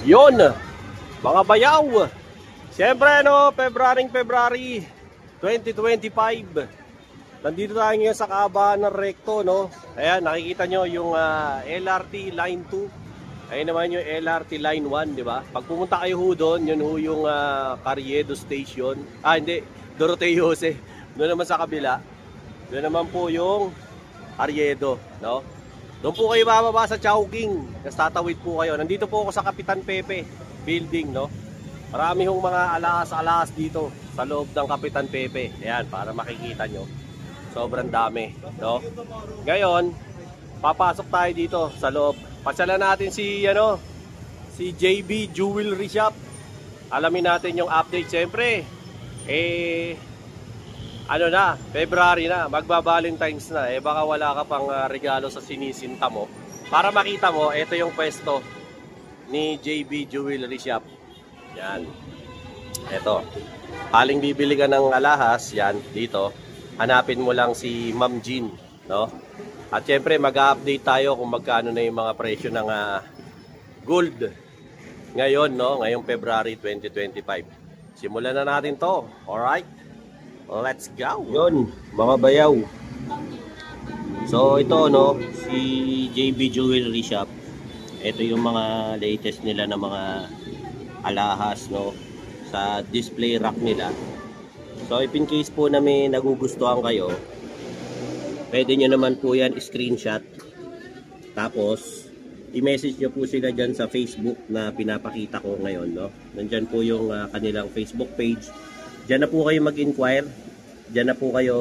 Yon, mga bayaw. Siyempre, no, February 2025. Nandito tayo ngayon sa kahabaan ng Recto, no. Ayan, nakikita nyo yung LRT Line 2. Ayun naman yung LRT Line 1, di ba? Pag pumunta kayo ho doon, yun ho yung Carriedo Station. Hindi, Doroteo Jose. Doon naman sa kabila. Doon naman po yung Carriedo, no? Doon po kayo bababa sa Chowking. Tapos tatawid po kayo. Nandito po ako sa Kapitan Pepe building, no? Marami hong mga alahas-alahas dito sa loob ng Kapitan Pepe. Ayan, para makikita nyo. Sobrang dami, no? Ngayon, papasok tayo dito sa loob. Pasyalan natin si JB Jewelry Shop. Alamin natin yung update. Siyempre, February na, magba-Valentine's na. Baka wala ka pang regalo sa sinisinta mo. Para makita mo, ito yung pwesto ni JB Jewelry Shop. Yan. Ito. Haling bibili ka ng alahas, yan, dito. Hanapin mo lang si Ma'am Jean, no? At syempre, mag-update tayo kung magkano na yung mga presyo ng gold. Ngayon, no? Ngayong February 2025. Simulan na natin to. Alright? Let's go. Yun, mga bayaw. So ito, no, si JB Jewelry Shop. Ito yung mga latest nila na mga alahas, no, sa display rack nila. So if in case po na may nagugustuhan kayo, pwede nyo naman po yan screenshot. Tapos i-message nyo po sila dyan sa Facebook na pinapakita ko ngayon, no. Nandyan po yung kanilang Facebook page. Diyan na po kayo mag-inquire. Diyan na po kayo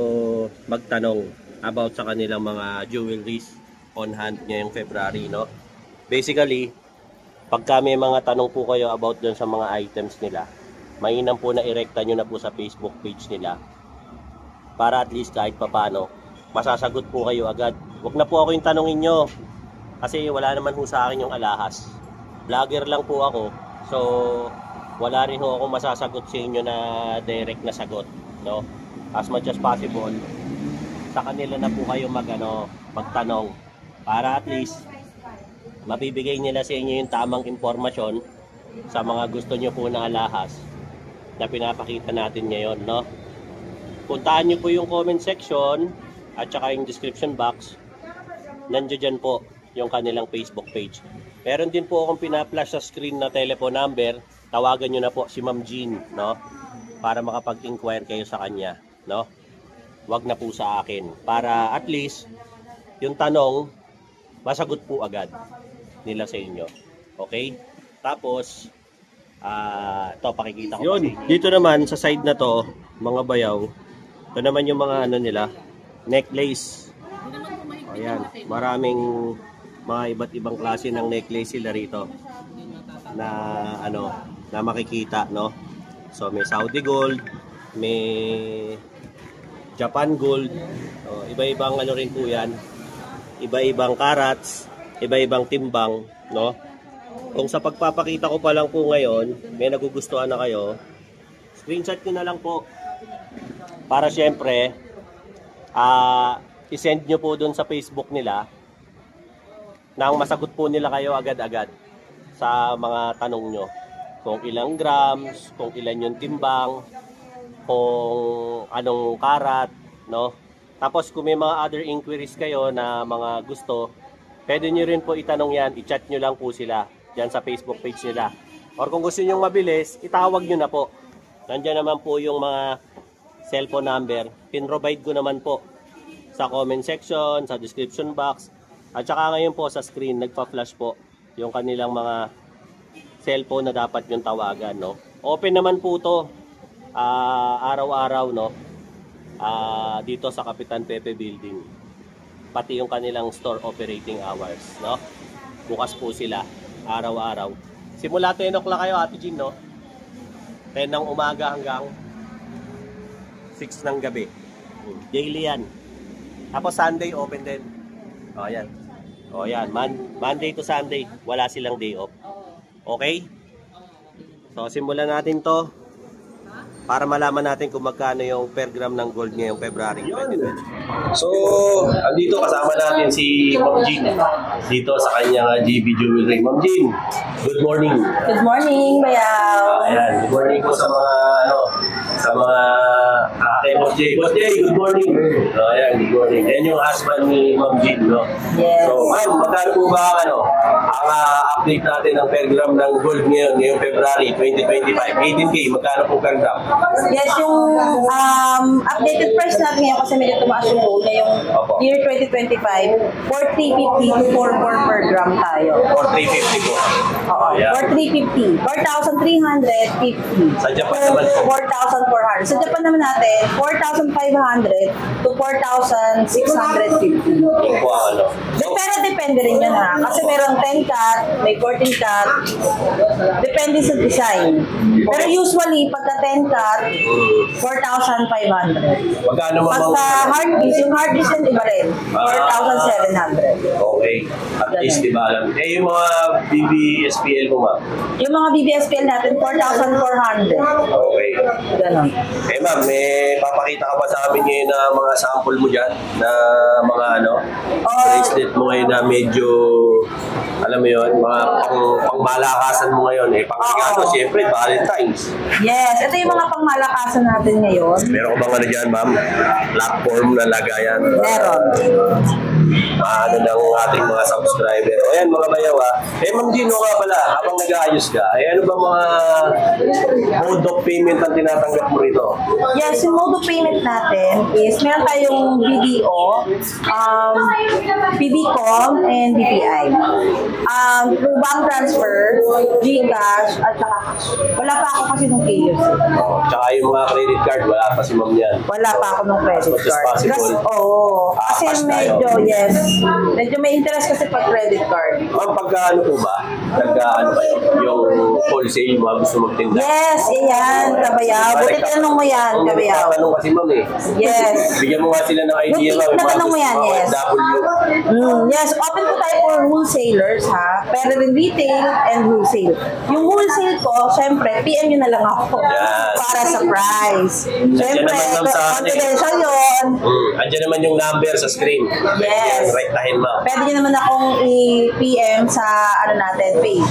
magtanong about sa kanilang mga jewelries on hand ngayong February, no? Basically, pagka may mga tanong po kayo about dun sa mga items nila, mainam po na irekta nyo na po sa Facebook page nila para at least kahit papano masasagot po kayo agad. Huwag na po ako yung tanongin nyo kasi wala naman po sa akin yung alahas. Vlogger lang po ako, so wala rin ho ako masasagot sa inyo na direct na sagot, no? As much as possible, sa kanila na po kayo magtanong para at least mabibigay nila sa inyo yung tamang impormasyon sa mga gusto nyo po na alahas na pinapakita natin ngayon, no? Puntahan nyo po yung comment section at saka yung description box. Nandiyo dyan po yung kanilang Facebook page. Meron din po akong pina-flash sa screen na telephone number. Tawagan nyo na po si Ma'am Jean, no? Para makapag-inquire kayo sa kanya, no? Wag na po sa akin. Para at least, yung tanong, masagot po agad nila sa inyo. Okay? Tapos, ito, pakikita ko. Yun, dito naman, sa side na to, mga bayaw, ito naman yung mga nila, necklace. Ayan, maraming mga iba't ibang klase ng necklace sila rito. Na makikita, no? So may Saudi gold, may Japan gold, iba-ibang rin po 'yan. Iba-ibang carats, iba-ibang timbang, no? Kung sa pagpapakita ko pa lang po ngayon, may nagugustuhan na kayo, screenshot niyo na lang po. Para syempre, i-send niyo po doon sa Facebook nila nang masagot po nila kayo agad-agad sa mga tanong nyo. Kung ilang grams, kung ilan yung timbang, kung anong karat, no? Tapos kung may mga other inquiries kayo na mga gusto, pwede nyo rin po itanong yan, i-chat nyo lang po sila dyan sa Facebook page nila. Or kung gusto nyo mabilis, itawag nyo na po. Nandiyan naman po yung mga cellphone number. Pin-provide ko naman po sa comment section, sa description box. At saka ngayon po sa screen, nagpa-flash po yung kanilang mga cellphone na dapat yung tawagan, no? Open naman po to araw-araw, no? Dito sa Kapitan Pepe building. Pati yung kanilang store operating hours, no? Bukas po sila araw-araw. Simula 10 o'clock kayo, Ate Jean, no? 10 ng umaga hanggang 6 ng gabi. Daily yan. Tapos Sunday open din. Yan. Yan. Monday to Sunday, wala silang day off. Okay? So, simulan natin to. para malaman natin kung magkano yung per gram ng gold ngayong February 2020. So, andito kasama natin si Ma'am Jean dito sa kanyang JB Jewelry. Ma'am Jean, good morning. Good morning, Bayaw. Ayan, good morning po sa mga sa mga kay Boss Jay. Boss Jay, good morning. Ayan, good morning. Ayan yung husband ni Ma'am Jean, no? Yes. So, ma'am, magkano po ba ang update natin ng per gram ng gold ngayong February 2025? 18K, magkano po per gram? Yes, yung updated price natin ngayon kasi medyo tumaas yung gold ngayong year 2025, 4,350 to 4,400 per gram tayo. 4,350 po. Oo, Ayan. 4,350. 4,350. Sa Japan naman po. 4,400. Sa Japan naman natin, 4,500 to 4,650. Yung po ang ano. Pero depende rin yun ha. Kasi meron 10 cut, may 14 cut. Depende sa design. Pero usually, pagka 10 cut, 4,500. Magkano Pagka hard disk, yung hard disk yung iba rin. 4,700. Okay. At least, di ba alam. Eh, yung mga BBSPL mo, ma'am? Yung mga BBSPL natin, 4,400. Okay. Ganon. Eh, ma'am, may papakita ka ba sa amin ngayon na mga sample mo dyan? Na mga bracelet mo ngayon na medyo, alam mo yun, mga pangmalakasan mo ngayon. Eh, pangregalo, siyempre, Valentine's. Yes, ito yung mga pangmalakasan natin ngayon. Meron ko bang ano dyan, ma'am? Platform na lagayan? Meron. Ano ng ating mga subscriber. O yan, mga bayaw Eh, Ma'am Gino nga pala, habang nag-aayos ka, ano ba mga mode of payment ang tinatanggap mo rito? Yes, yung mode of payment natin is meron tayong BDO, PBCom, and BPI. Through bank transfer, GCash, at saka cash. Wala pa ako kasi nung KFC. Tsaka yung mga credit card, wala pa si Ma'am yan. Wala pa ako nung credit As much as card. possible. Kasi Cash medyo, tayo. yes, medyo may interest kasi pag credit card. Ma'am, pagka ano po ba? Pagka ba yun? Yung wholesale, mga gusto magtinda? Yes, iyan, Kabayaw. Buti tinanong mo yan, Kabayaw. Tanong kasi ma'am Yes. Bigyan mo nga sila ng idea, ma'am. Natanong mo yan, yes. Yes, open po tayo for wholesalers, ha? Pero rin retail and wholesale. Yung wholesale ko, syempre, PM nyo na lang ako. Yes. Para sa price. Syempre, naman, ma'am, sa akin. confidential yun. Andiyan naman yung number sa screen. Yes. Right tahin, ma'am. Pwede nyo naman akong i-PM sa natin, page.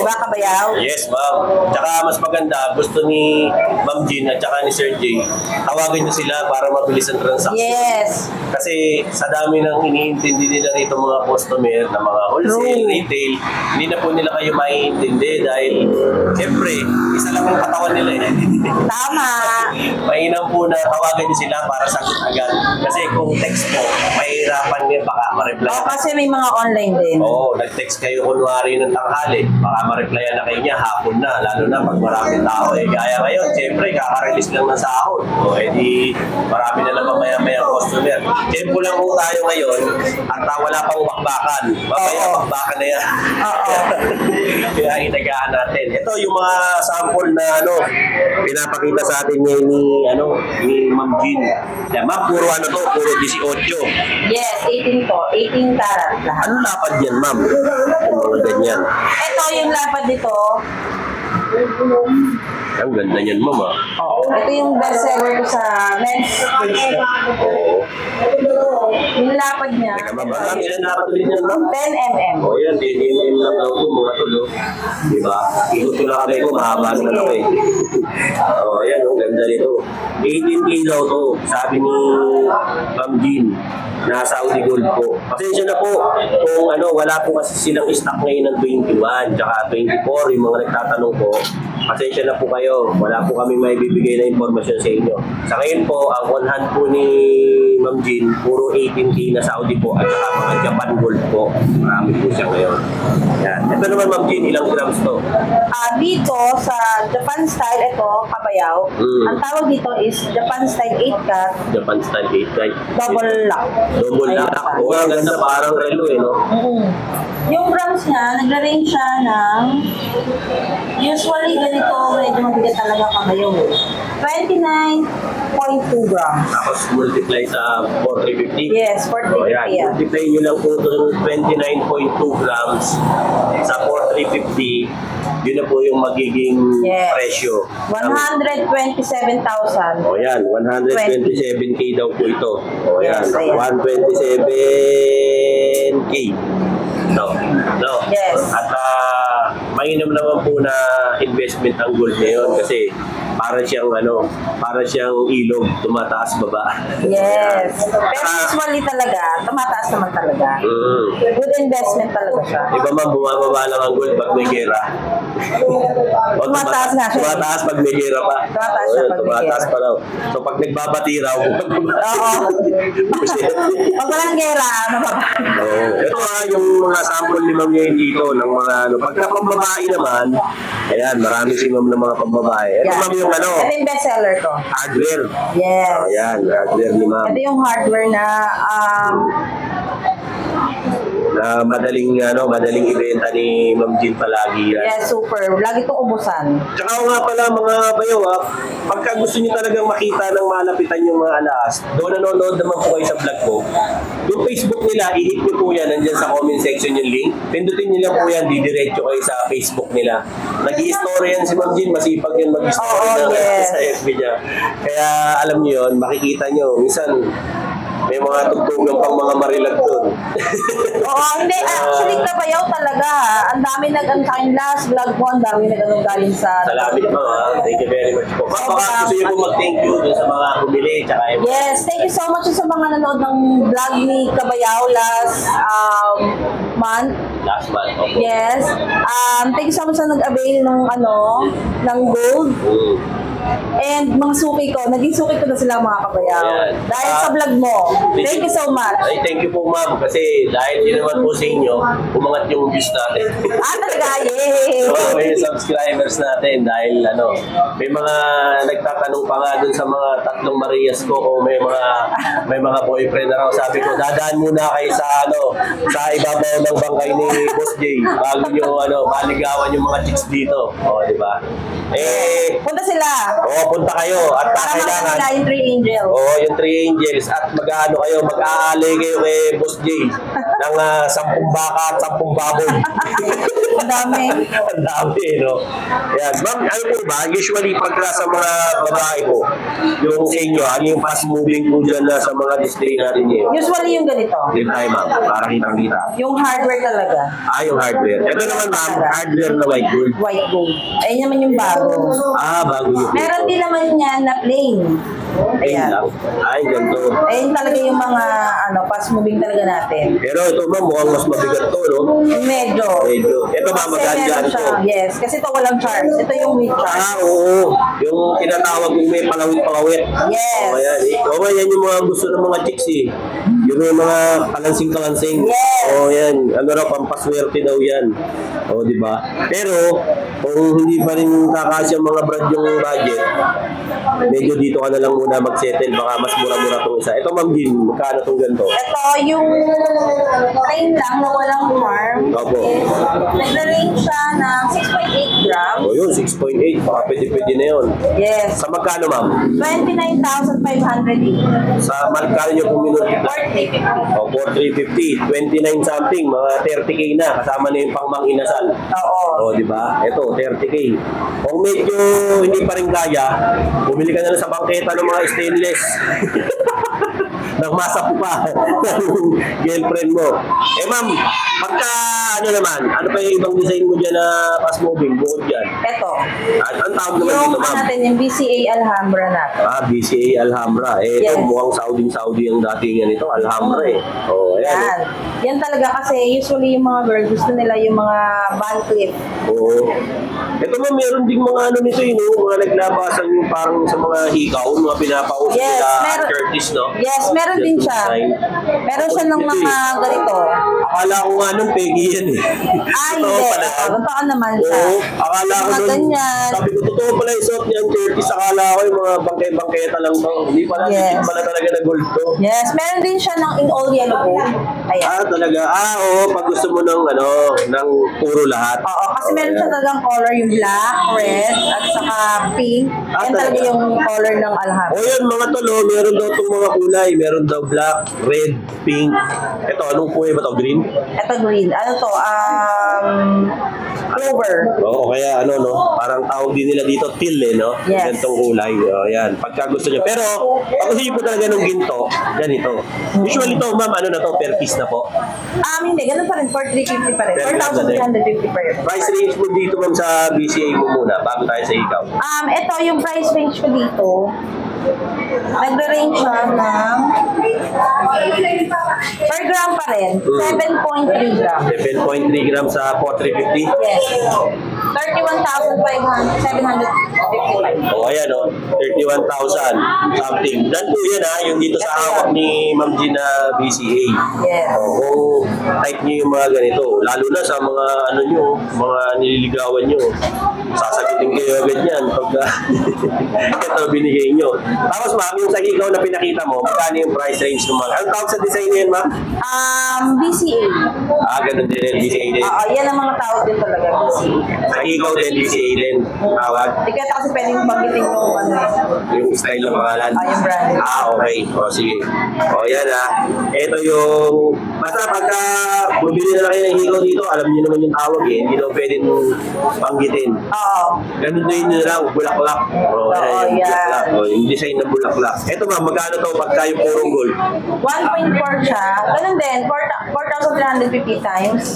Diba, Kabayaw? Yes, ma'am. Tsaka mas maganda, gusto ni Ma'am Jean at tsaka ni Sir Jay, tawagan niyo sila para mabilis ang transaction. Yes. Kasi sa dami ng iniintindi nila rito mga customer na mga wholesale, True. retail, hindi na po nila kayo maiintindi dahil siyempre, isa lang ang katawan nila eh. Tama. Mainam po na tawagan niyo sila para sagot agad. Kasi kung text po, mahirapan niya, baka ma-reply. Kasi may mga online din. Oo, nag-text kayo kunwari ng tanghali, baka ma-replyan na kayo niya hapon na, lalo na pag maraming tao. Eh, gaya ngayon, siyempre, kaka-release lang ng sahod. O, edi, marami na naman maya-maya customer. Tempo lang po tayo ngayon at wala pang bakbakan. Mamaya, bakbakan na yan. Oo. Kaya inagaan natin. Ito yung mga sample na pinapakita sa atin ngayon ni Ma'am Jean. Yan, ma'am, puro puro 18. Yes, 18 po. 18 karat lahat. Ano lapad yan, ma'am? Yung mga ganyan. Ito yung lapad dito. Ang ganda niyan, ma'am. Oo. Ito yung best seller ko sa men's bracelet. Yung lapad niya, Teka, ma'am, ilan nakatuloy niyan, ma'am? 10 mm. O yan, din lang daw po mga tulo. Diba? Ikot ko lang kami ko, mahaba na lang eh. O yan, ang ganda nito. 18K daw to, sabi ni Ma'am Jean. Nasa Saudi Gold po. Pasensya na po kung wala po kasi silang stock ngayon ng 21 tsaka 24 yung mga nagtatanong po. Pasensya na po kayo. Wala po kami may bibigay na informasyon sa inyo. Sa ngayon po, ang on hand po ni Ma'am Jean, puro 18K na Saudi po at saka mga Japan Gold po. Marami po siya ngayon. Yan. Ito naman Ma'am Jean, ilang grams to? Dito sa Japan style, ito, Kabayaw. Ang tawag dito is Japan style 8 cut, Japan style 8, right? double lock. Double lock. Oo, ang ganda, parang relo eh, no? Yung grams niya, nagre-range siya ng usually ganito, medyo mabigat talaga kamayo. 29.2 grams. Tapos multiply sa 4350. Yes, O 4350 yan, yan. multiply nyo lang po itong 29.2 grams sa 4350. Yun na po yung magiging Yes. presyo. 127,000. O yan, 127K daw po ito. O yan, Yes, ayan. 127K. No. Yes. At mainam naman po na investment ang gold ngayon kasi para siyang ilog, tumataas baba. Yes. Pero usually talaga, tumataas naman talaga. Good investment talaga siya. Iba man, bumababa lang ang gold pag may gera. O, Tumataas nga siya. Tumataas pag may gera pa. Tumataas siya pag may tumataas gera. pa daw. So pag nagbabati raw, Oo. Pag walang gera, mababa. Ito yung mga sample ni Ma'am ngayon dito ng mga pagka pambabae naman, ayan, marami si Ma'am ng mga pambabae. Ito Ma'am yung Ito yung bestseller ko. hardware. Yes. Ayan, hardware ni Ma'am. Ito yung hardware na Na madaling ibenta ni Ma'am Jean palagi yan. yes, super. Lagi itong ubusan. Tsaka nga pala mga bayaw pagka gusto niyo talagang makita ng malapitan yung mga alas, doon nanonood naman po kayo sa vlog ko. Yung Facebook nila, i-hit niyo po yan, nandyan sa comment section yung link. Pindutin niyo lang po yan, didiretso kayo sa Facebook nila. Nag-i-story yan si Ma'am Jean, masipag yun mag-story yes. sa FB niya. Kaya alam niyo yun, makikita niyo, minsan may mga tugtugan pang mga marilag doon. Oo, hindi. Actually, kabayaw talaga. Ang dami sa akin last vlog mo, ang dami galing sa... Salamat po. Thank you very much po. Baka gusto niyo po mag-thank you dun sa mga bumili. Yes, thank you so much sa mga nanood ng vlog ni Kabayaw last month. Last month. Okay. Yes. Thank you so much sa nag-avail ng gold. And mga suki ko, naging suki ko na sila mga kabayaw. Ayan. Dahil sa vlog mo. Thank you so much. Ay, thank you po ma'am. Kasi dahil yun naman po sa inyo, umangat yung views natin. Talaga, yay! So, may subscribers natin dahil may mga nagtatanong pa nga dun sa mga tatlong Marias ko kung may mga boyfriend na raw. Sabi ko, dadaan muna kayo sa ibabaw ng bangkay ni Boss J bago nyo maligawan yung mga chicks dito. O, di ba? Punta sila. Oo, punta kayo at Para kailangan. makakita yung 3 angels. Oo, yung 3 angels at mag-aalay kayo kay Boss J ng 10 baka at 10 baboy. Ang dami. Ang dami, no? Yan. Ma'am, ano po ba? Usually, pagka sa mga babae po, yung sa inyo, ano yung fast moving po dyan na sa mga display natin yun? Usually yung ganito. Yung tayo, ma'am, para kitang-kita. Yung hardware talaga. Yung hardware. Ito naman, ma'am, hardware na white gold. White gold. Ayun naman yung bago. Bago yung Meron din naman yan na plain. Ayan lang. Ganito. Ayun talaga yung mga fast moving talaga natin. Pero ito, ma'am, mukhang mas mabigat to, no? Medyo. Ito, ma'am, Kasi meron magandaan siya. to. Yes, kasi ito walang charge. Ito yung with charge. Oo. Yung tinatawag yung may palawit-palawit. Yes. Ayan. Yan yung mga gusto ng mga chicks eh. Yung mga kalansing-kalansing. Yes. Yan. Pampaswerte daw yan. Di ba? Pero, kung hindi pa rin kakasya mga brand yung budget, medyo dito ka na lang muna mag-settle. Baka mas mura-mura itong isa. Ito, Ma'am Jean, magkano itong ganito? Ito yung plain lang na walang charm. Opo. Nagre-range siya ng 6.8 grams. Yun, 6.8. Baka pwede na yun. Yes. Sa magkano, ma'am? 29,500. Sa magkano nyo po minultiply? 4,350. 4,350, 29 something, mga 30k na, kasama na yung pangmang inasal. Oo. Di ba? Ito, 30k. Kung medyo hindi pa rin kaya, bumili ka na lang sa bangketa ng mga stainless. Nang masapo pa ng girlfriend mo. Ma'am, pagka ano pa yung ibang design mo dyan na fast moving, bukod dyan? Ito. Ang tawag naman Yung dito, ma'am? natin, yung BCA Alhambra natin. BCA Alhambra. Ito, Yes. mukhang Saudi yung datingan nito. Alhambra ayan. Yan. Yan talaga kasi usually yung mga girl gusto nila yung mga band clip. Oo. Ito ma'am, meron ding mga nito mga naglabasan yung parang sa mga hikaw, mga pinapauso Yes, nila Curtis, no? Yes, meron din siya. Meron siya ng mga ganito. Akala ko nga nung pegi yan eh. Hindi. Totoo naman siya. Oo, akala ko Mga nun, ganyan. sabi ko, totoo pala yung suot niyan, Curtis. Akala ko yung mga bangketa lang to. Hindi pala, Yes. hindi pala talaga na gold to. Yes, meron din siya ng in all yellow gold. Ayan. Talaga. Oo, pag gusto mo ng ng puro lahat. Oo, kasi meron siya talagang color, yung black, red, at saka pink. Yan talaga talaga? yung color ng Alhambra. O yun, mga tolo, meron daw itong mga kulay. Meron daw black, red, pink. Ito, anong kulay ba to? Green? Ito green. Ano to? Clover. Oo, kaya parang tawag din nila dito teal no? Yes. Ganitong kulay. Yan, pagka gusto nyo. Pero, pag gusto nyo po talaga ng ginto, ganito. Usually to, ma'am, na to, per piece na po. Hindi. Ganun pa rin. 4,350 pa rin. Per gram na din. 4,350 pa rin. Price range mo dito, ma'am, sa BCA mo muna, bago tayo sa ikaw. Ito, yung price range ko dito, nagre-range siya ng per gram pa rin, 7.3 gram. 7.3 grams sa 4,350. Yes. 31,755. O, ayan, 31,000 something. Dan po yan, yung dito sa hawak ni Ma'am Gina BCA. Yes. Kung type nyo yung mga ganito, lalo na sa mga mga nililigawan nyo, sasagutin kayo agad yan pagka ito binigay nyo. Tapos ma'am, yung sa hikaw na pinakita mo, magkano yung price range ng mga? Anong tawag sa design nyo yan, ma'am? BCA. Ganun din, BCA din. Yan ang mga tawag din talaga, BCA. Sa hikaw din, BCA din. Tawag. Di kaya kasi pwedeng banggitin yung Yung style ng pangalan. yung brand. Okay. O, sige. O, yan Ito yung... Basta pagka bumili na lang kayo ng hikaw dito, alam niyo naman yung tawag Hindi daw pwedeng panggitin. Oo. Ganun din yun lang, bulaklak. O, yung yan. bulaklak. O, yung design ng bulaklak. Ito ma'am, magkano to pagka yung purong gold? 1.4 siya. Ganun din, 4,350 times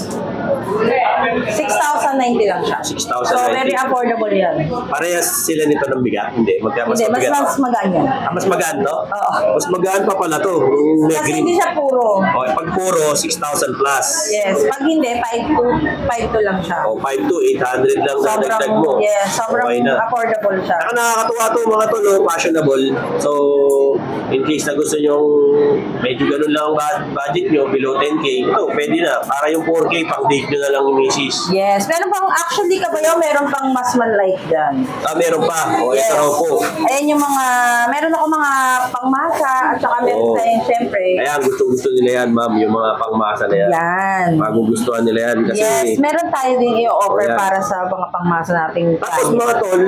6,090 lang siya. 6,090. So, very affordable yan. Parehas sila nito ng bigat? Hindi, mas Hindi, mabigat. mas magaan yan. Mas magaan to? Oo. Mas magaan pa pala to. Yung Kasi green. hindi siya puro. O, pag puro, 6,000 plus. Yes. Pag hindi, 5,2 lang siya. O, 5 to 800 lang na dagdag mo. Yes, sobrang Okay na. affordable siya. Saka nakakatuwa to mga to, fashionable. So, in case na gusto nyo medyo ganun lang ang budget nyo, below 10K, ito, pwede na. Para yung 4K, pang date nyo na lang yung misis. Yes. Meron pang, actually, kabayo, meron pang mas man-like dyan. Meron pa. O, ito raw po. Ayan yung mga, meron ako mga pangmasa, at saka meron tayong, syempre. Ayan, gusto nila yan, ma'am, yung mga pangmasa na yan. Yan. Magugustuhan nila yan. Kasi, Yes, meron tayo din i-offer Ayan. para sa mga pangmasa nating tapos client. mga tol,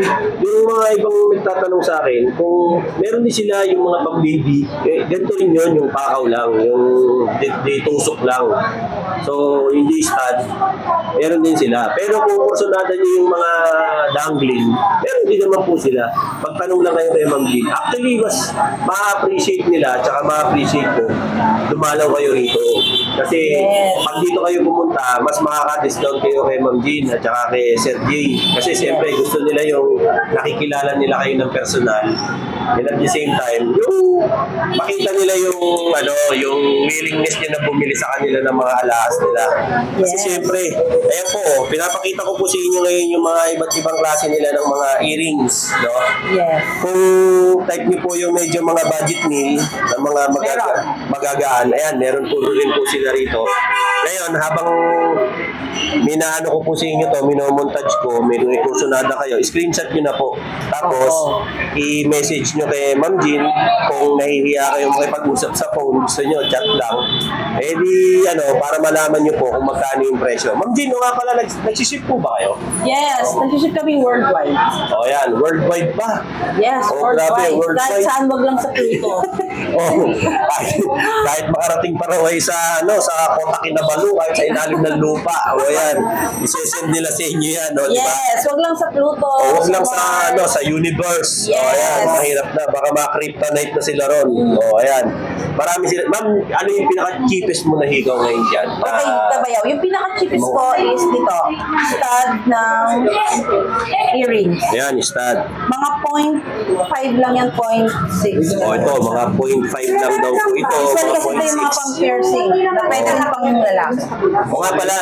yung mga ibang nagtatanong sa akin, kung meron din sila yung mga pang-baby, ganito rin yun, yung pakaw lang, yung tusok lang. So, hindi stud, meron din sila. Pero kung kursunada nyo yung mga dangling, meron din naman po sila. Pagtanong lang kayo kay Ma'am Jean. Actually, mas ma-appreciate nila, tsaka ma-appreciate ko, dumalaw kayo rito. Kasi, pag dito kayo pumunta, mas makaka-discount kayo kay Ma'am Jean at tsaka kay Sir Jay. Kasi siyempre, gusto nila yung nakikilala nila kayo ng personal. And at the same time, yung makita nila yung yung willingness niya na bumili sa kanila ng mga alahas nila. Kasi siyempre, ayan po, pinapakita ko po sa inyo ngayon yung mga iba't ibang klase nila ng mga earrings, no? Yes. Kung type niyo po yung medyo mga budget meal ng mga magagaan, ayan, meron po rin po sila rito. Ngayon, habang minaano ko po sa inyo to, minomontage ko, may kursunada kayo, screenshot nyo na po. Tapos, i-message nyo kay Ma'am Jean kung nahihiya kayo makipag-usap sa phone, gusto nyo, chat lang. Eh di, para malaman nyo po kung magkano yung presyo. Ma'am Jean, nga pala, nagsiship po ba kayo? Yes, nag-ship kami worldwide. O yan, worldwide pa. Yes, Grabe, worldwide. Kahit saan, wag lang sa Pluto. Kahit makarating pa raw ay sa Kota Kinabalu, kahit sa ilalim ng lupa. O yan, isesend nila sa inyo yan, di ba? Yes, wag lang sa Pluto. O wag lang sa universe. Yes. O ayan, mahirap na. Baka ma-kryptonite na sila ron. O ayan. Marami sila. Ma'am, ano yung pinaka-cheapest mo na higaw ngayon dyan? Okay, kabayaw. Yung pinaka-cheapest ko is dito. Stud ng earrings. Ayan, stud. Mga 0.5 lang yan, 0.6. O ito, mga 0.5 lang daw po ito. Usually Mga kasi ito yung mga 0.6. pang-piercing na pwede na pang lalaki. O nga pala,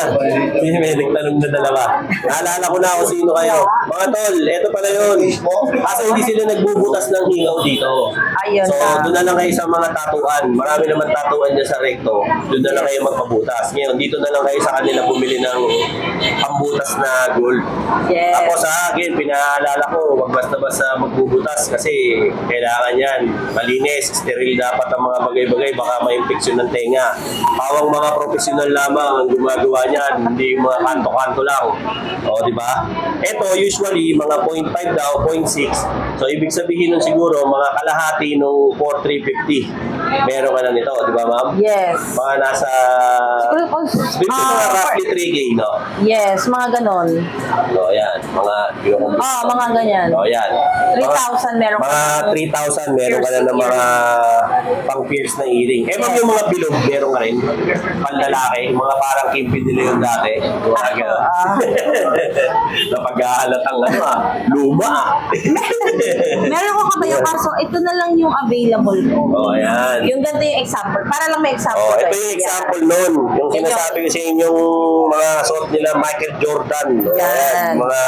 May nagtanong na dalawa. Naalala ko na kung sino kayo. Mga tol, eto pala yun. Kaso hindi sila nagbubutas ng hingaw dito. Ayun So, na. doon na lang kayo sa mga tatuan. Marami naman tatuan dyan sa recto. Doon na lang kayo magpabutas. Ngayon, dito na lang kayo sa kanila bumili ng pambutas na gold. Yes. Ako sa akin, pinaalala ko, wag basta-basta magbubutas kasi kailangan yan. Malinis, sterile dapat ang mga bagay-bagay, baka may infeksyon ng tenga. Pawang mga profesional lamang ang gumagawa niyan, hindi yung mga kanto-kanto lang. O, di ba? Ito, usually, mga 0.5 daw, 0.6. So, ibig sabihin nun siguro, mga kalahati nung 4,350. Meron ka na nito, di ba, ma'am? Yes. Mga nasa... Dito mga roughly 3K, no? Yes, mga ganon. O, yan. Mga... Mga ganyan. O, yan. 3,000 meron ka. Mga 3,000 meron ka na ng mga pang-pierce na earring. Eh, ma'am, yung mga bilog, meron ka rin. Panlalaki, mga parang kimpin nila yung dati. Mga gano'n. Napag-ahalatang luma. Meron ko kabayo, kaso ito na lang yung available ko. O, yan. Yung ganito yung example. Para lang may example. Oh, ito yung example nun. Yung sinasabi ko sa inyong mga suot nila, Michael Jordan. Yan. Mga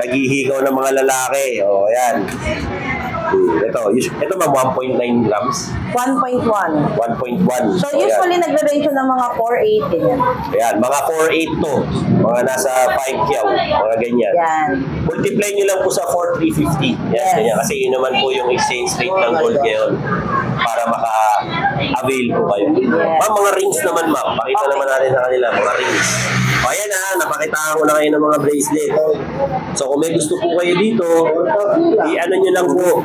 naghihigaw ng mga lalaki. O, yan. Ito ma'am, 1.9 grams. 1.1. 1.1. So, usually nagre-range ng mga 4.8 ganyan. Ayan, mga 4.8 to. Mga nasa 5 kyaw. Mga ganyan. Yan. Multiply nyo lang po sa 4,350. Yan, Yes. ganyan. Kasi yun naman po yung exchange rate ng gold ngayon para maka-avail po kayo. Yes. Ma'am, mga rings naman ma'am. Pakita naman natin sa kanila, mga rings. O ayan napakitaan ko na kayo ng mga bracelet. So kung may gusto po kayo dito, i-ano nyo lang po,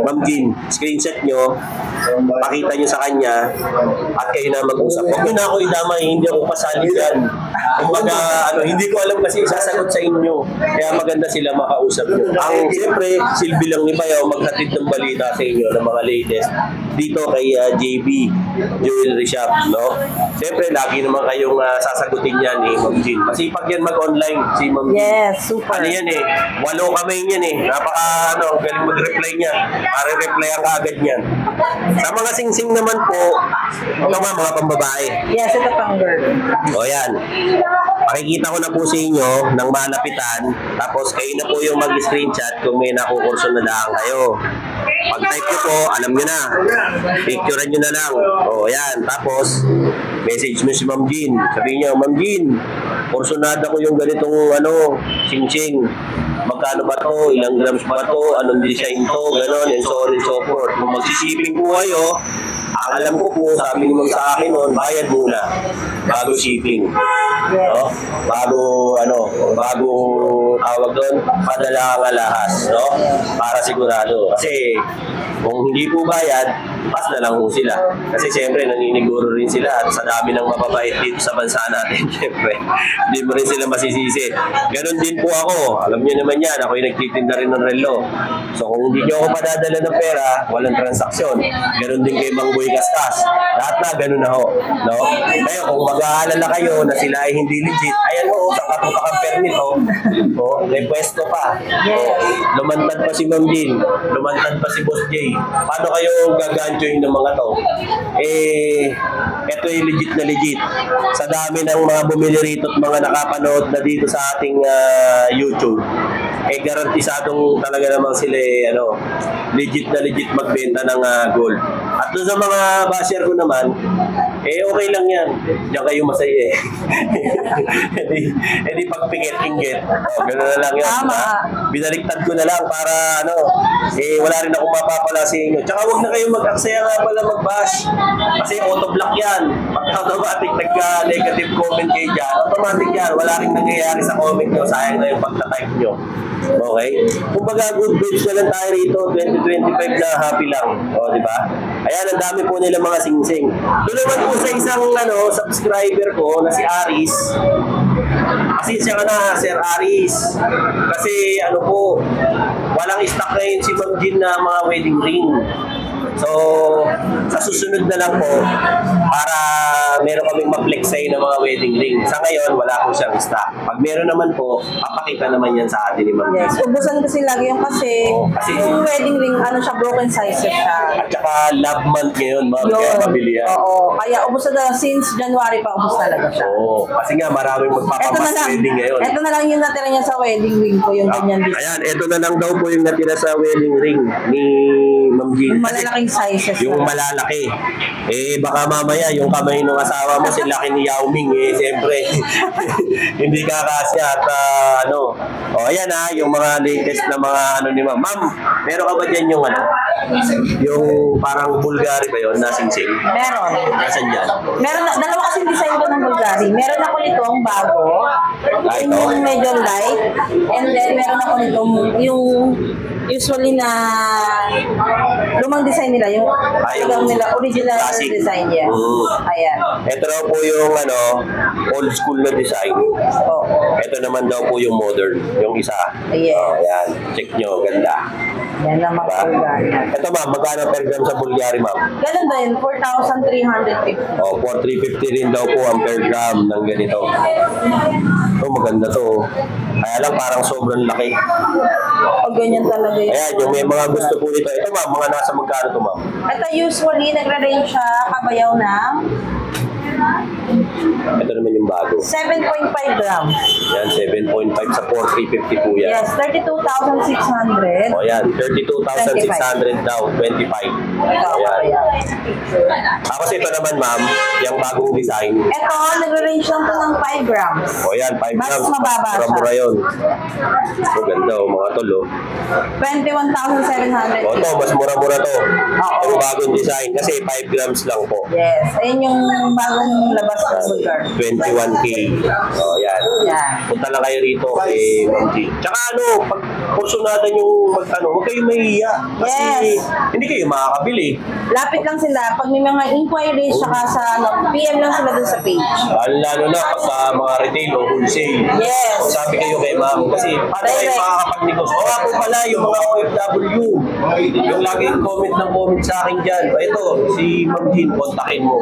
Ma'am Jean, screenshot nyo, pakita nyo sa kanya, at kayo na mag-usap. Huwag nyo na ako idamay, hindi ako kasali dyan. Kumbaga, hindi ko alam kasi sasagot sa inyo. Kaya maganda sila makausap nyo. Ang siyempre, silbi lang ni Bayaw maghatid ng balita sa inyo ng mga latest dito kay JB Jewelry Shop, no? Siyempre, lagi naman kayong sasagutin yan Ma'am Jean. Masipag yan mag-online si Ma'am Jean. Yes, super. Ano yan 8 kamay yan galing mag-reply niya. Parang reply ang agad niyan. Sa mga sing-sing naman po, ito mga pambabae. Yes, ito pang girl. O yan. Pakikita ko na po sa inyo ng malapitan. Tapos kayo na po yung mag-screenshot kung may nakukurso na lang kayo. Pag-type nyo po, alam nyo na. Picturean nyo na lang. O yan. Tapos, message mo si Ma'am Jean. Sabihin nyo, Ma'am Jean, kursunada ko yung ganitong sing-sing. Magkano ba to? Ilang grams ba to? Anong design to? Ganon, and so on and so forth. Kung magsishipping po kayo, ang alam ko po, sabi ni Ma'am sa akin noon, bayad muna bago shipping. No? Bago tawag doon, padala ang alahas, no? Para sigurado. Kasi kung hindi po bayad, pas na lang po sila. Kasi siyempre naniniguro rin sila at sa dami ng mababait dito sa bansa natin, siyempre hindi mo rin sila masisisi. Ganon din po ako. Alam niyo naman yan, ako yung nagtitinda rin ng relo. So kung hindi niyo ako padadala ng pera, walang transaksyon. Ganon din kay Mang Boy Kaskas. Lahat na ganon na ho. No? Kaya kung mag-aalala kayo na sila ay hindi legit, ayan mo, sa katutak ang permit may pwesto pa. Lumantad pa si Ma'am Jean, lumantad pa si Boss Jay. Paano kayo gaganjoin ng mga to? Ito yung legit na legit. Sa dami ng mga bumili rito at mga nakapanood na dito sa ating YouTube, garantisadong talaga namang sila legit na legit magbenta ng gold. At doon sa mga basher ko naman, okay lang yan. Diyan kayo masaya Hindi pagpingit-ingit. Gano'n na lang yan. Binaliktad ko na lang para wala rin akong mapapala sa inyo. Tsaka huwag na kayo mag-aksaya nga pala mag-bash. Kasi auto-block yan. Pagka automatic nagka-negative comment kayo dyan, automatic yan. Wala rin nangyayari sa comment nyo. Sayang na yung pagta-type nyo. Okay? Kumbaga, good vibes na lang tayo rito. 2025 na happy lang. Di ba? Ayan, ang dami po nila mga sing-sing. Doon naman po sa isang subscriber ko na si Aris. Kasi siya na, Sir Aris. Kasi walang stock ngayon si Ma'am Jean na mga wedding ring. So, sa susunod na lang po, para meron kaming ma-flex sa'yo ng mga wedding ring. Sa ngayon, wala po siyang stock. Pag meron naman po, papakita naman yan sa atin ni Ma'am. Yes, ubusan kasi lagi yung kasi, yung wedding ring, ano siya, broken sizes siya. At saka love month ngayon, Ma'am, kaya mabili yan. Oo, kaya ubos na since January pa, ubos talaga siya. Oo, kasi nga maraming magpapamas wedding ngayon. Ito na lang yung natira niya sa wedding ring ko, yung ganyan design. Ayan, ito na lang daw po yung natira sa wedding ring ni Ma'am Jean. Yung malalaking sizes. Yung malalaki. Eh, baka mamaya yung kamay ng asawa mo, si laki ni Yao Ming, eh, siyempre. Hindi kakasya at ano. O, ayan ha, yung mga latest na mga ano ni Ma'am. Ma'am, meron ka ba dyan yung ano? Yung parang Bulgari ba yun, na sing-sing? Meron. Nasaan dyan? Meron na, dalawa kasi design ko ng Bulgari. Meron ako nitong bago. Yung medyo light. And then, meron ako nitong yung usually na lumang design nila, yung nila original classic design niya. Ayan. Ito daw po yung ano, old school na design. Oh. Ito naman daw po yung modern, yung isa. Yes. Oh, ayan. Check nyo, ganda. Yan ang mga Bulgari. Ito ma'am, magkano per gram sa Bulgari ma'am? Ganun din, 4,350. Oh, 4,350 rin daw po ang per gram ng ganito. Ito, maganda to. Kaya lang parang sobrang laki. O ganyan talaga yun. Ayan, yung may mga gusto po nito. Ito ma'am, mga nasa magkano to ma'am? Ito usually, nagre-range siya kabayaw ng Ito naman yung bago. 7.5 grams. Yan, 7.5 sa 4,350 po yan. Yes, 32,600. O yan, 32,600 daw, 25. Ayan. Tapos ito naman ma'am, yung bagong design. Ito, nagre-range lang to ng 5 grams. O yan, 5 Mas grams. mababa siya. Mura yun. So ganda o, mga tolo. 21,700. O to, mas mura-mura to. Oo. Yung bagong design, kasi 5 grams lang po. Yes, ayun yung bagong labas ng Bulgari. 21K. O yan. Yan. Punta lang kayo rito kay Ma'am G. Tsaka ano, pag kursunatan yung huwag kayong mahihiya. Kasi Yes. hindi kayo makakabili. Lapit lang sila. Pag may mga inquiries, saka sa PM lang sila dun sa page. Lalo na pagka mga retail o wholesale. Yes. O sabi kayo kay ma'am, kasi paano kayo Direct. makakapag-negosyo? O nga po pala, yung mga OFW, yung laging comment sa akin dyan. O ito, si Ma'am Jean, kontakin mo.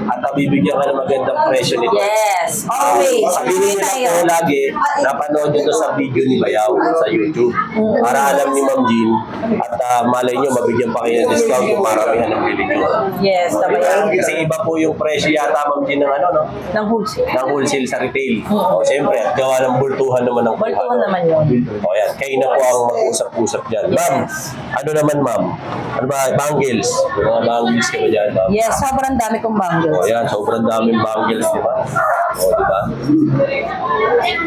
At bibigyan ka ng magandang presyo nito. Yes. Always. Sabihin nyo lang po lagi, napanood nyo to sa video ni Bayaw sa YouTube. Para alam ni Ma'am Jean, at malay nyo, mabigyan pa kayo ng discount kung maramihan ang bili nyo. Yes, tabayan. Kasi iba po yung presyo yata, Ma'am Jean, ng ano, no? Ng wholesale. Ng wholesale sa retail. O, siyempre, at gawa ng bultuhan naman ng Bultuhan naman yun. O, yan. Kayo na po ang mag-usap-usap dyan. Ma'am, ano naman, ma'am? Ano ba? Bangles. Yung mga bangles ka ba dyan, ma'am? Yes, sobrang dami kong bangles. O, yan. Sobrang daming bangles, di ba? O, di ba?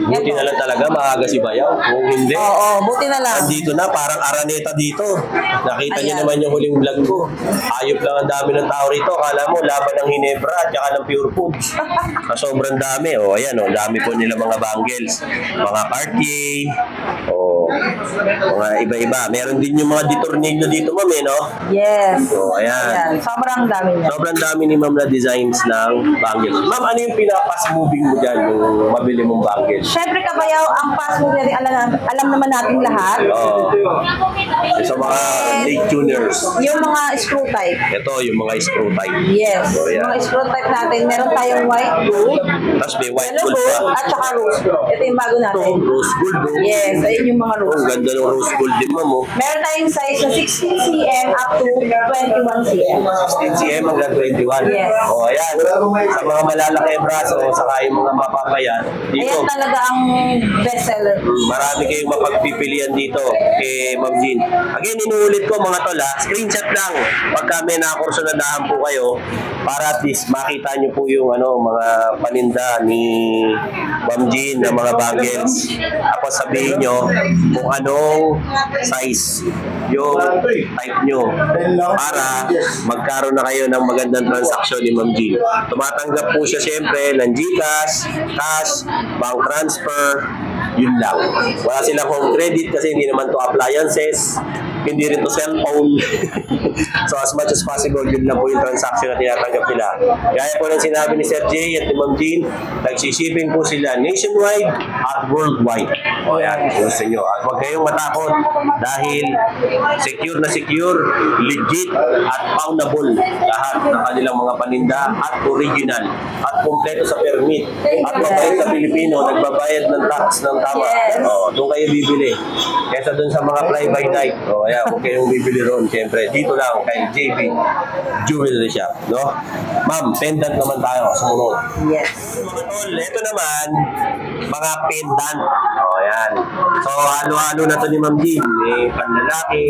Buti na lang talaga, maaga si Bayaw. Kung hindi, Oo, buti na lang. andito na, parang araneta dito. Nakita niyo Ayan. naman yung huling vlog ko. Ayop lang ang dami ng tao rito. Akala mo, laban ng Hinebra at saka ng Pure Foods. Sobrang dami. O, ayan, o. Dami po nila mga bangles. Mga Cartier. O, mga iba-iba. Meron din yung mga ditornilyo dito, ma'am, eh, no? Yes. O, ayan. Sobrang dami niya. Sobrang dami ni ma'am na designs ng bangles. Ma'am, ano yung pinapas moving mo dyan, yung mabili mong bangles? Siyempre, kabayaw, ang password natin, alam naman natin lahat. Oo. Sa mga late tuners. Yung mga screw type. Ito, yung mga screw type. Yes. O, yan. Mga screw type natin. Meron tayong white gold, Tapos may white yellow gold gold, pa. at saka rose gold. Ito yung bago Ito, natin. rose gold. Oh. Yes, ayun yung mga Oh, rose. ang ganda ng rose gold din, ma'am. Oh. Meron tayong size na 16 cm up to 21 cm. 16 cm hanggang 21. Yes. O, ayan. Sa mga malalaki ang braso, saka yung mga mapapayat, dito, Ayan talaga ang bestseller. marami kayong mapagpipilian dito kay Ma'am Jean. Again, inuulit ko mga tol, screenshot lang pagka may nakursunadahan po kayo para at least makita nyo po yung mga paninda ni Ma'am Jean na mga bangles. Tapos sabihin nyo kung anong size yung type nyo para magkaroon na kayo ng magandang transaksyon ni Ma'am Jean. Tumatanggap po siya siyempre ng GCash, cash, bank transfer, yun lang. Wala silang home credit kasi hindi naman to appliances. hindi rin to cellphone. So as much as possible, yun lang po yung transaction na tinatanggap nila. Gaya po ng sinabi ni Sir Jay at ni Ma'am Jean, nagsishipping po sila nationwide at worldwide. O yan, gusto nyo. At huwag kayong matakot dahil secure na secure, legit at poundable lahat ng kanilang mga paninda at original at kumpleto sa permit. At mabait sa Pilipino, nagbabayad ng tax ng tama. O, doon kayo bibili. Kesa doon sa mga fly-by-night. O, ayan, huwag kayong bibili ron. Siyempre, dito lang kay JB Jewelry Shop. No? Ma'am, pendant naman tayo. Sumunod. Yes. Mga tol, ito naman, mga pendant. O, ayan. So, halo-halo na to ni Ma'am Jean. May panlalaki,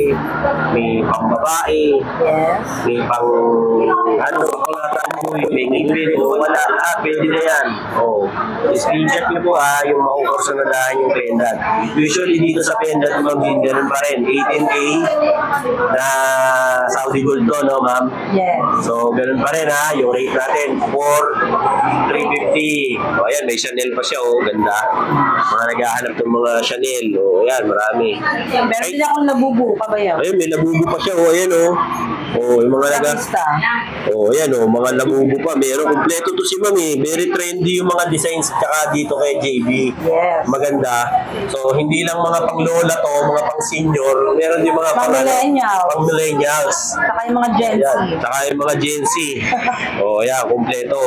may pambabae, Yes. may pang, ano, may ngipin, o wala, pwede na yan. O, screenshot niyo po yung makukursonalahan yung pendant. Usually dito sa pendant, Ma'am Jean, ganun pa rin. 18K na Saudi Gold to, no, Ma'am? Yes. So, ganun pa rin yung rate natin, 4,350. O, ayan, may Chanel pa siya, ganda. Mga naghahanap ng mga Chanel, ayan, marami. Meron din akong nabubuo pa ba yan? Ayun, may labubo pa siya, ayan, yung mga Basta. ayan, mga labubo pa. Meron, kompleto to si Ma'am, very trendy yung mga designs, tsaka dito kay JB. Yes. Maganda. So, hindi lang mga pang lola to, mga pang senior, meron din mga Pang-millennials. pang millennials. Saka yung mga Gen Z. Ayan, tsaka yung mga Gen Z. Ayan, kompleto.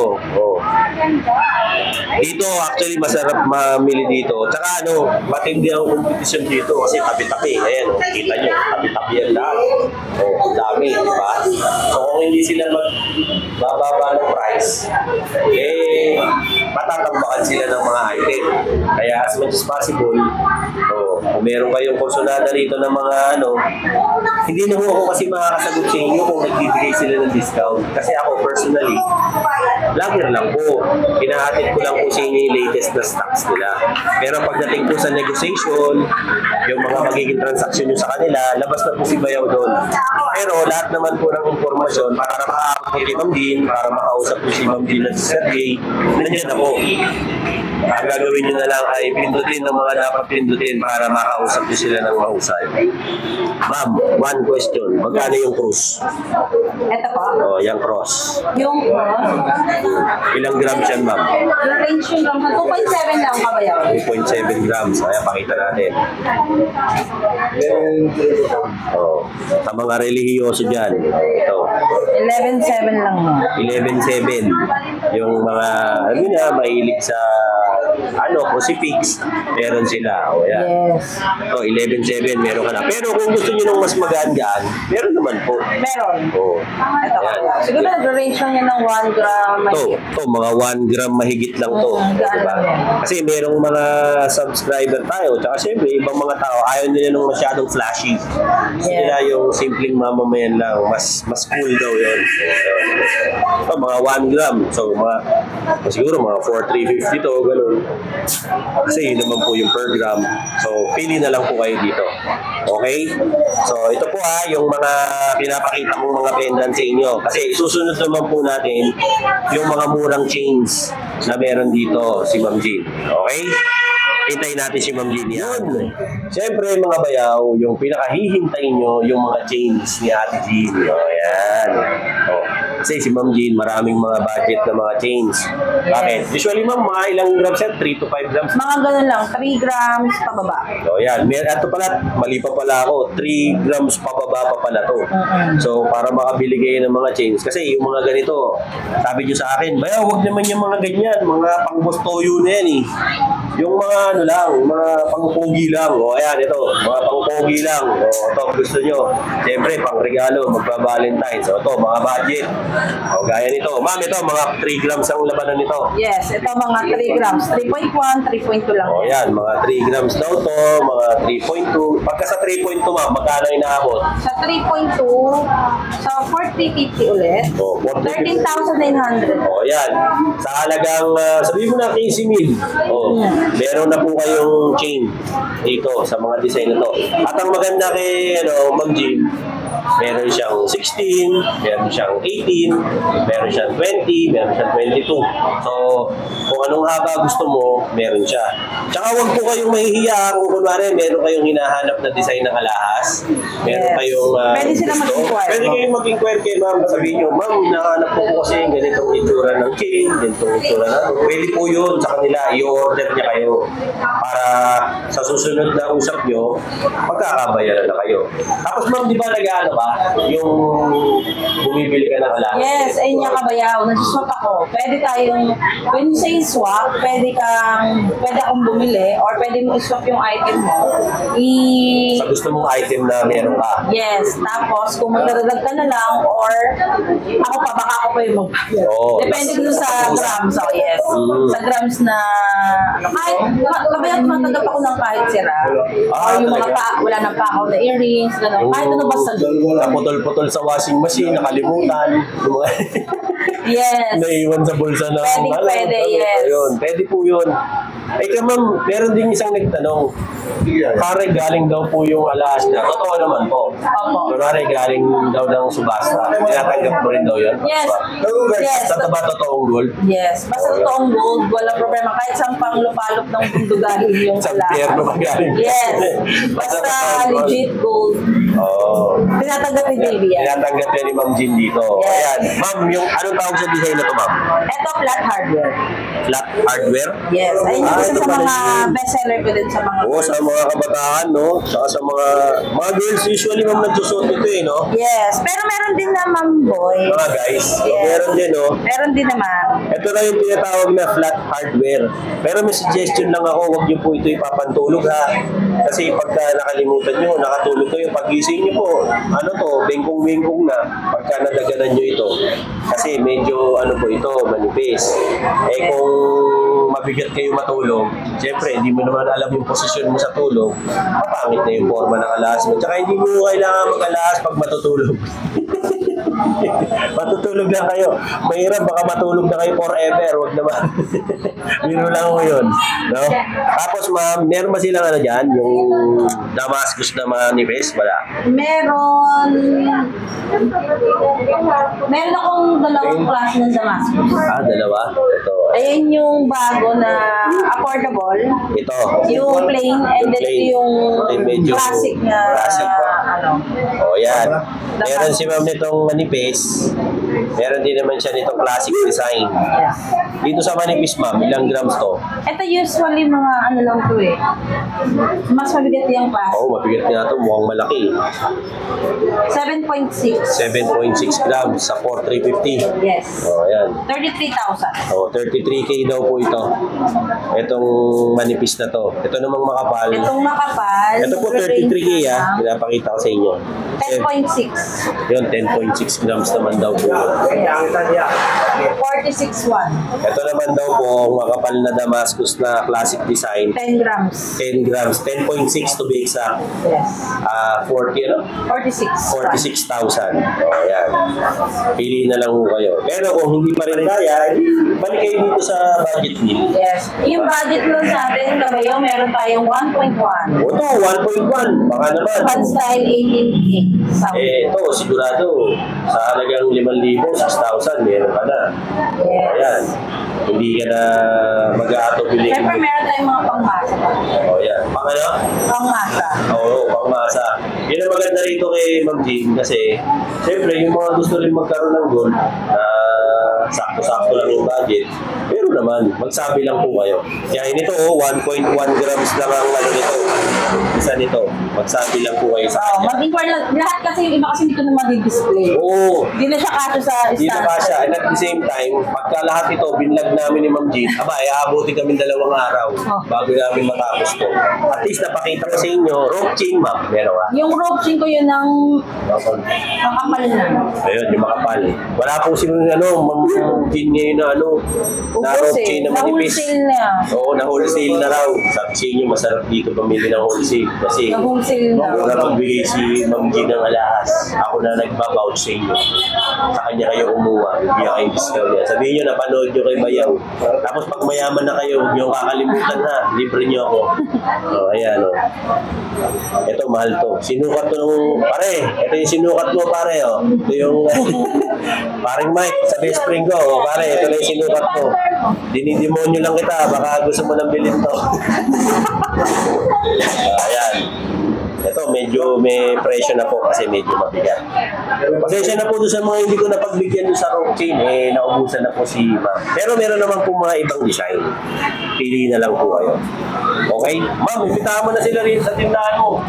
Dito, actually, masarap mamili dito. Tsaka, matindi ang competition dito kasi tabi-tabi. Ayan, kita nyo, tabi-tabi yan lahat. Ang dami, di ba? So, kung hindi sila magbababa ng price, matatambakan sila ng mga item. Kaya, as much as possible, kung meron kayong kursunada rito ng mga hindi na ako kasi makakasagot sa inyo kung nagbibigay sila ng discount. Kasi ako personally, vlogger lang po. Kinahatid ko lang po sa inyo yung latest na stocks nila. Pero pagdating po sa negotiation, yung mga magiging transaction nyo sa kanila, labas na po si Bayaw doon. Pero lahat naman po ng informasyon para makaabot kay Ma'am Jean, para makausap po si Ma'am Jean at si Sergey, nandiyan na po. Ang gagawin nyo na lang ay pindutin ng mga dapat pindutin para makausap nyo sila ng mahusay. Ma'am, one question. Magkano yung cruise? Ito po. Yung cross. Yung Ilang grams yan, ma'am? yung range yun lang. 2.7 lang pa ba yan? 2.7 grams. Ayan, pakita natin. Sa mga relihiyoso dyan. Ito. 11.7 lang mo. 11.7. Yung mga, mahilig sa crucifix, meron sila. Ayan. Yes. Ito, 11.7, meron ka na. Pero kung gusto nyo ng mas magaan-gaan, meron naman po. Meron. Ito Ayan. siguro nag-range lang yan ng 1 gram. Ito, mga 1 gram mahigit lang to. Diba? Kasi merong mga subscriber tayo, tsaka syempre, ibang mga tao, ayaw nila nung masyadong flashy. Gusto nila yung simpleng mamamayan lang, mas cool daw yun. Ito, mga 1 gram. So, siguro mga 4,350 to, ganun. Kasi yun naman po yung per gram. So, pili na lang po kayo dito. Okay? So, ito po yung mga pinapakita kong mga pendant sa inyo. Kasi susunod naman po natin yung mga murang chains na meron dito si Ma'am Jean. Okay? Hintayin natin si Ma'am Jean yan. Siyempre mga bayaw, yung pinakahihintayin nyo yung mga chains ni Ate Jean. Ayan. Kasi si Ma'am Jean, maraming mga budget na mga chains. Bakit? Usually ma'am, mga ilang grams yan? 3 to 5 grams? Mga ganun lang, 3 grams pababa. Yan. Ito pala, mali pa pala ako. 3 grams pababa pa pala to. So, para makabili kayo ng mga chains. Kasi yung mga ganito, sabi nyo sa akin, bayaw, huwag naman yung mga ganyan. Mga pang-bostoyo na yan Yung mga mga pang-pogi lang. Ayan, ito. Mga pang-pogi lang. Ito, gusto nyo. Siyempre, pang-regalo, magpa-Valentine's. Ito, mga budget. Gaya nito. Ma'am, ito, mga 3 grams ang labanan nito. Yes, ito mga 3 grams. 3.1, 3.2 lang. Yan, mga 3 grams daw to, mga 3.2. Pagka sa 3.2, ma'am, magkano inaabot? Sa 3.2, sa 4,350 ulit. 13,900. Yan. Sa halagang, sabihin mo na 15,000. meron na po kayong chain dito sa mga design na to. At ang maganda kay Ma'am Jean, meron siyang 16, meron siyang 18, meron siyang 20, meron siyang 22. So, kung anong haba gusto mo, meron siya. Tsaka huwag po kayong mahihiya kung kunwari meron kayong hinahanap na design ng alahas. Meron kayong Pwede sila gusto. mag-inquire. Pwede kayong mag-inquire kay ma'am. Sabihin nyo, ma'am, nahanap po kasi ganitong itsura ng chain, ganitong itsura na. Pwede po yun sa kanila. I-order niya kayo para sa susunod na usap nyo, magkakabayaran na kayo. Tapos ma'am, di ba nag-ano ba? Yung bumibili ka ng alahas. Yes, ayun niya kabayaw. Nag-swap ako. Pwede tayong, when you say swap, pwede akong bumili or pwede mo i-swap yung item mo. Sa gusto mong item na meron ka. Yes, tapos kung magdadadag ka na lang or ako pa, baka ako pa yung magbayad. Oo. Depende dun sa grams. So yes, sa grams na kahit kabayaw matagap ako ng kahit sira. Or yung mga wala nang pakaw na earrings, gano'n. Kahit ano basta doon. Naputol-putol sa washing machine, nakalimutan. Yes. Naiwan sa bulsa na. Pwede, yes. Ayun, pwede po yun. Ay ka ma'am, meron din isang nagtanong. Pare, galing daw po yung alahas niya. Totoo naman po. Opo. Pare, galing daw ng subasta. Tinatanggap mo rin daw yun? Yes. Yes. Basta ba totoong gold? Yes. Basta totoong gold, walang problema. Kahit saan pang lupalop ng mundo galing yung Sa alahas. pierno ba galing? Yes. Basta legit gold. Oo. Tinatanggap ni JB yan. Tinatanggap yan ni Ma'am Jean dito. Yes. Ayan. Ma'am, yung anong tawag sa design na to, ma'am? Ito, flat hardware. Flat hardware? Yes. Ayun yung isa ito sa pala mga yun. bestseller ko din sa mga... Oo, sa mga kabataan, no? Saka sa mga girls, usually, ma'am, nagsusot ito, no? Yes. Pero meron din naman, boy. Mga guys, Yes. meron din, no? Meron din naman. Ito na yung tinatawag na flat hardware. Pero may suggestion lang ako, huwag niyo po ito ipapantulog, ha? Kasi pagka nakalimutan nyo, nakatulog kayo, pagising nyo po, ano to, bengkong-bengkong na, pagka nadaganan nyo ito. Kasi medyo, ano po ito, manipis. Eh kung mabigat kayo matulog, siyempre, hindi mo naman alam yung posisyon mo sa tulog, papangit na yung forma ng alahas mo. Tsaka hindi mo kailangan mag-alahas pag matutulog. Matutulog lang kayo. Mahirap, baka matulog na kayo forever. Huwag naman. Biro lang mo yun. No? Tapos ma'am, meron ba silang ano dyan? Yung Damascus na manifest? Wala. Meron akong dalawang klase ng Damascus. Dalawa? Ito. Ayan yung bago na affordable. Ito. Yung plain and then yung medyo classic na classic pa. ano. O yan. Meron si ma'am nitong manifest. Meron din naman siya nitong classic design. Yes. Dito sa manifest ma'am, ilang grams to? Ito usually mga ano lang to eh. Mas mabigat yung klase. Oo, mabigat nga ito. Mukhang malaki. 7.6. 7.6 grams sa 4,350. Yes. O yan. 33,000. O, 33K daw po ito. Itong manipis na to. Ito namang makapal. Itong makapal. Ito po 33K pinapakita ko sa inyo. 10.6. Yun, 10.6 grams naman daw po. 46.1. Ito naman daw po, makapal na Damascus na classic design. 10 grams. 10 grams, 10.6 to be exact. Yes. 40 ano? 46. 46,000. O, yan. Pili na lang po kayo. Pero kung hindi pa rin kaya, balik kayo dito sa budget meal. Yes. Yung budget nun sa atin, kabayo, meron tayong 1.1. O ito, 1.1. Baka naman. Fun style 18K. Ito, sigurado. Sa halagang 5,000, 6,000, meron ka na. Yes. Ayan. Hindi ka na mag-aatubili. Siyempre, meron tayong mga pangmasa. O, yan. Pang ano? Pangmasa. Oo, pangmasa. Yun ang maganda rito kay Ma'am Jean kasi siyempre yung mga gusto rin magkaroon ng gold na sakto-sakto lang yung budget. Pero naman, magsabi lang po kayo. Kaya nito, 1.1 grams lang ang ano nito. Isa nito. Magsabi lang po kayo sa kanya. Mag-inquire lang. Lahat kasi yung iba kasi hindi ko na mag-display. Oo. Hindi na siya kaso sa Dito stand. pa siya. And at the same time, pagka lahat ito, binlag namin ni Ma'am Jean, aabuti kami 2 araw bago namin matapos to. At least napakita ko sa inyo, rope chain ma'am. Meron ka? Yung rope chain ko yun ng makapal na. Ayun, yung makapal. Wala po silang Ma'am Jean ngayon na na rope chain na manipis. Na-wholesale na. Oo, na wholesale na raw. Sabi sa inyo, masarap dito pamili ng wholesale. Kasi Na-wholesale na. kung napagbigay si Ma'am G ng alahas, ako na nagbabout sa inyo. Sa kanya kayo umuha, bigyan kayo discount niya. Sabihin nyo, napanood nyo kay Bayaw. Tapos pag mayaman na kayo, huwag nyo kakalimutan ha, libre nyo ako. Oh, ayan o. Ito, mahal to. Sinukat to nung, pare, ito yung sinukat mo pare o. Ito yung, paring Mike, sa best friend ko. O, pare, ito na yung sinukat mo. Dinidemonyo lang kita, baka gusto mo nang bilhin to. Ayan. Ito, medyo may presyo na po kasi medyo mabigat. Pasensya na po doon sa mga hindi ko napagbigyan doon sa rock chain, naubusan na po si Ma'am. Pero meron naman po mga ibang design. Pili na lang po kayo. Okay? Ma'am, ipitahan mo na sila rin sa tindahan mo.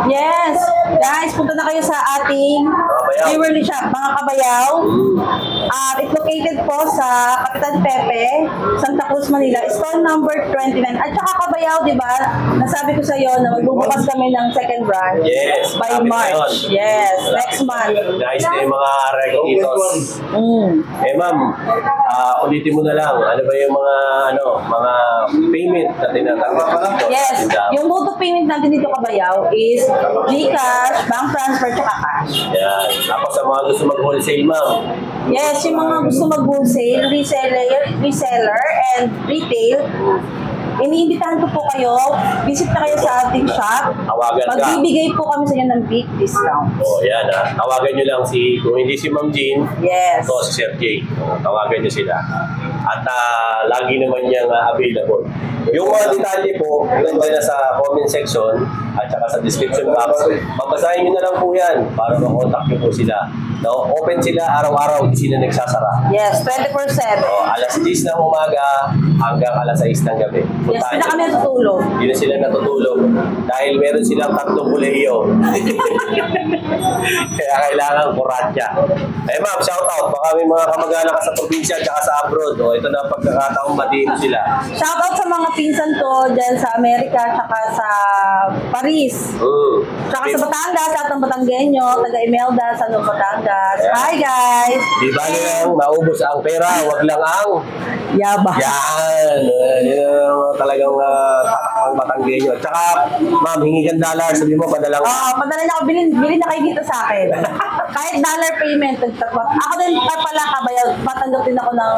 Yes! Guys, punta na kayo sa ating jewelry shop, mga kabayaw. It's located po sa Kapitan Pepe, Santa Cruz, Manila. Store number 29. At saka kabayaw, di ba? Nasabi ko sa iyo na magbubukas kami ng second branch Yes, by March. Yes, next month. Nice na yung mga rekitos. Ma'am, ulitin mo na lang. Ano ba yung mga payment na tinatanggap dito? Yes, yung mode of payment natin dito kabayaw is GCash, bank transfer, tsaka cash. Yan. Tapos sa mga gusto mag-wholesale, ma'am. Yes, yung mga gusto mag-wholesale, reseller, and retail, iniimbitahan ko po kayo, visit na kayo sa ating shop. Tawagan ka. Magbibigay po kami sa inyo ng big discount. Oh, yan ha. Tawagan nyo lang kung hindi si Ma'am Jean, Yes. ito si Sir Jay. Tawagan nyo sila. At lagi naman niyang available. Yung mga detalye po, nandiyan na sa comment section at saka sa description box. Babasahin nyo na lang po yan para makontak nyo po sila. No? Open sila araw-araw, hindi sila nagsasara. Yes, 24/7. Alas 10 ng umaga hanggang alas 6 ng gabi. Yes, hindi na kami natutulog. Hindi na sila natutulog dahil meron silang 3 kolehiyo. Kaya kailangan kuratya. Ma'am, shout out. Baka may mga kamag-anak ka sa probinsya at sa abroad. O, ito na pagkakataong batiin sila. Shout out sa mga pinsan ko dyan sa Amerika tsaka sa Paris. Tsaka sa Batangas, sa atang Batanggenyo, taga Imelda, sa Nung Batangas. Hi guys! Di ba lang maubos ang pera, wag lang ang Yaba. yan. Yan ang talagang tatakang Batanggenyo. Tsaka, ma'am, hingi kang dollar. Sabi mo, padalang. Oo, padala niya ako, bilhin na kayo dito sa akin. Kahit dollar payment, ako din pala kabayaw, patanggap din ako ng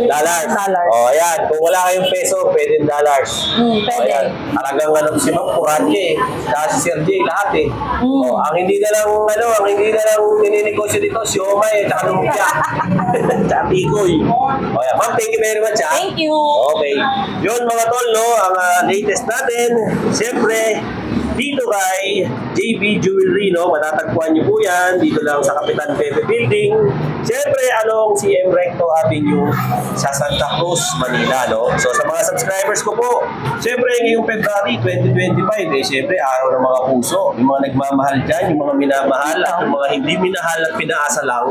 Dollars. Dollars. Oh, ayan. Kung wala kayong peso, pwede dollars. Pwede. Ayan. Talagang si Ma'am Kurante, saka si Sir Jay, lahat eh. Oh, ang hindi na lang, nininegosyo dito, si Omay, tsaka Lumpia. Tsaka Tikoy. Oh, ayan. Ma'am, thank you very much, ha? Thank you. Okay. Yun, mga tol, no, ang latest natin. Siyempre, dito kay JB Jewelry, no? Matatagpuan niyo po yan. Dito lang sa Kapitan Pepe Building. Siyempre, along CM Recto Avenue sa Santa Cruz, Manila, no? So, sa mga subscribers ko po, siyempre, ngayong February 2025, siyempre, araw ng mga puso. Yung mga nagmamahal dyan, yung mga minamahal, at yung mga hindi minahal at pinaasa lang.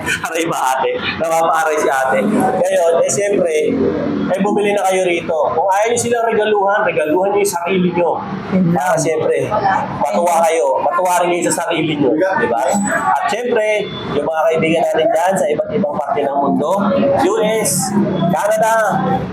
Aray ba ate? Napaparay si ate. Ngayon, siyempre, bumili na kayo rito. Kung ayaw nyo silang regaluhan nyo yung sarili nyo. Siyempre, matuwa kayo. Matuwa rin kayo sa sarili nyo. Diba? At siyempre, yung mga kaibigan natin dyan sa iba't ibang parte ng mundo, US, Canada,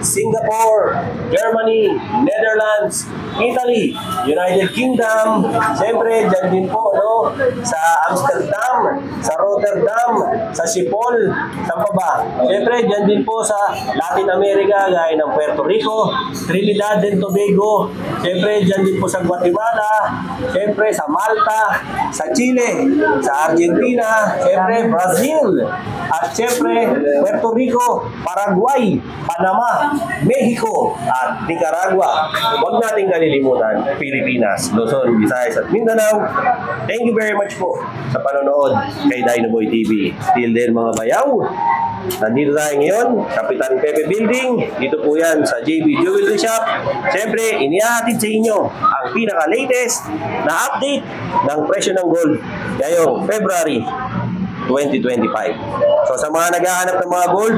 Singapore, Germany, Netherlands, Italy, United Kingdom, siyempre, dyan din po, no? Sa Amsterdam, sa Rotterdam, sa Schiphol, saan pa ba? Siyempre, dyan din po sa Latin America, gaya ng Puerto Rico, Trinidad and Tobago, siyempre, dyan din po sa Guatemala, siyempre, sa Malta, sa Chile, sa Argentina, siyempre, Brazil, at siyempre, Puerto Rico, Paraguay, Panama, Mexico, at Nicaragua. Huwag natin kalilimutan, Pilipinas, Luzon, Visayas, at Mindanao. Thank you very much po sa panonood kay Dinoboy TV. Still there mga bayaw. Nandito tayo ngayon, Kapitan Pepe Building. Dito po yan sa JB Jewelry Shop. Siyempre, inihahatid sa inyo ang pinaka-latest na update ng presyo ng gold ngayong February 2025. So sa mga naghahanap ng mga gold,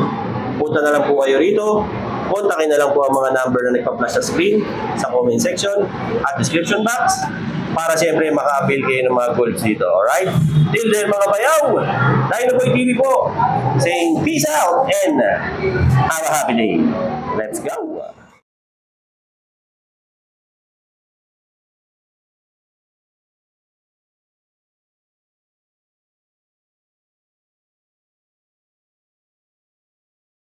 punta na lang po kayo rito. Kontakin na lang po ang mga number na nagpa-flash sa screen sa comment section at description box para siyempre maka-avail kayo ng mga golds dito. Alright? Till then mga bayaw, Dinoboy TV po saying peace out and have a happy day. Let's go!